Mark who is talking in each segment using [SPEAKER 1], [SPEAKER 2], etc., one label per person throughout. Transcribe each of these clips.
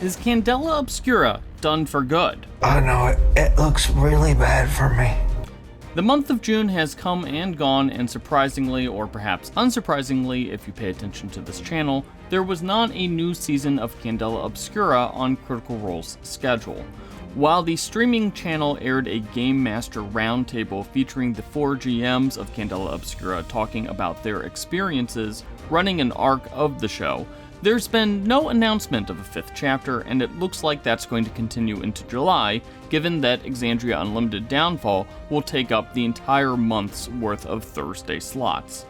[SPEAKER 1] Is Candela Obscura done for good?
[SPEAKER 2] Oh no, it looks really bad for me.
[SPEAKER 1] The month of June has come and gone, and surprisingly, or perhaps unsurprisingly if you pay attention to this channel, there was not a new season of Candela Obscura on Critical Role's schedule. While the streaming channel aired a Game Master Roundtable featuring the 4 GMs of Candela Obscura talking about their experiences running an arc of the show, there's been no announcement of a 5th chapter, and it looks like that's going to continue into July, given that Exandria Unlimited Downfall will take up the entire month's worth of Thursday slots.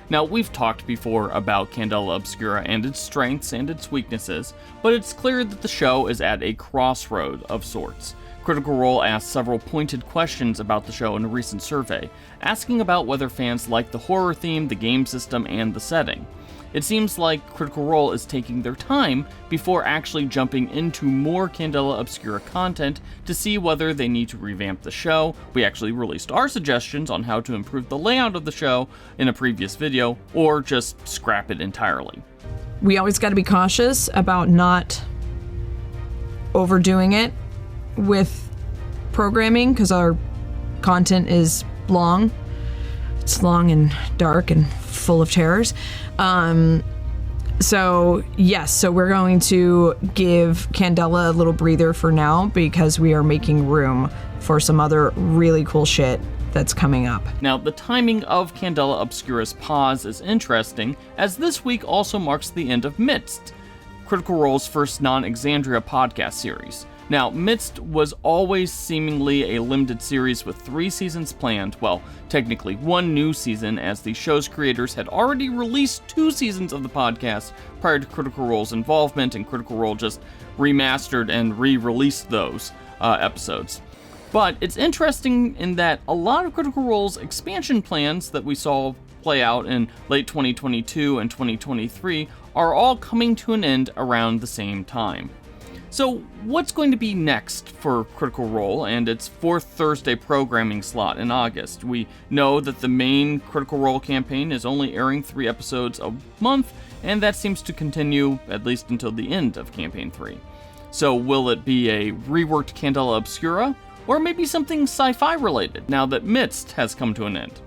[SPEAKER 1] Now, we've talked before about Candela Obscura and its strengths and its weaknesses, but it's clear that the show is at a crossroad of sorts. Critical Role asked several pointed questions about the show in a recent survey, asking about whether fans like the horror theme, the game system, and the setting. It seems like Critical Role is taking their time before actually jumping into more Candela Obscura content to see whether they need to revamp the show. We actually released our suggestions on how to improve the layout of the show in a previous video, or just scrap it entirely.
[SPEAKER 3] We always got to be cautious about not overdoing it with programming, because our content is long. It's long and dark and full of terrors. So we're going to give Candela a little breather for now because we are making room for some other really cool shit that's coming up.
[SPEAKER 1] Now, the timing of Candela Obscura's pause is interesting, as this week also marks the end of Midst, Critical Role's first non-Exandria podcast series. Now, Midst was always seemingly a limited series with 3 seasons planned, well, technically 1 new season, as the show's creators had already released 2 seasons of the podcast prior to Critical Role's involvement, and Critical Role just remastered and re-released those episodes. But it's interesting in that a lot of Critical Role's expansion plans that we saw play out in late 2022 and 2023 are all coming to an end around the same time. So what's going to be next for Critical Role and its 4th Thursday programming slot in August? We know that the main Critical Role campaign is only airing 3 episodes a month, and that seems to continue at least until the end of Campaign 3. So will it be a reworked Candela Obscura, or maybe something sci-fi related now that Midst has come to an end?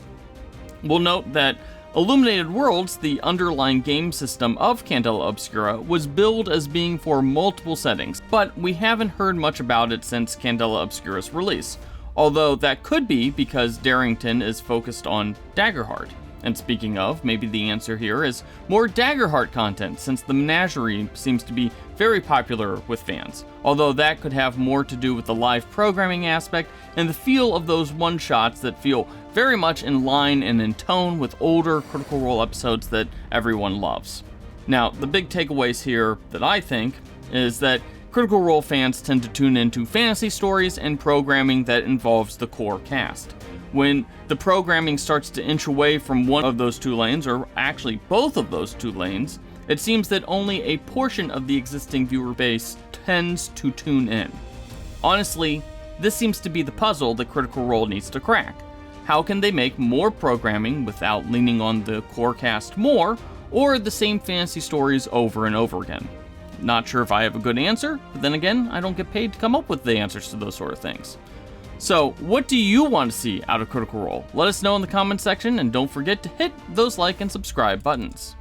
[SPEAKER 1] We'll note that Illuminated Worlds, the underlying game system of Candela Obscura, was billed as being for multiple settings, but we haven't heard much about it since Candela Obscura's release, although that could be because Darrington is focused on Daggerheart. And speaking of, maybe the answer here is more Daggerheart content, since the menagerie seems to be very popular with fans, although that could have more to do with the live programming aspect and the feel of those one-shots that feel very much in line and in tone with older Critical Role episodes that everyone loves. Now, the big takeaways here that I think is that Critical Role fans tend to tune into fantasy stories and programming that involves the core cast. When the programming starts to inch away from one of those 2 lanes, or actually both of those 2 lanes, it seems that only a portion of the existing viewer base tends to tune in. Honestly, this seems to be the puzzle that Critical Role needs to crack. How can they make more programming without leaning on the core cast more, or the same fantasy stories over and over again? Not sure if I have a good answer, but then again, I don't get paid to come up with the answers to those sort of things. So, what do you want to see out of Critical Role? Let us know in the comments section, and don't forget to hit those like and subscribe buttons.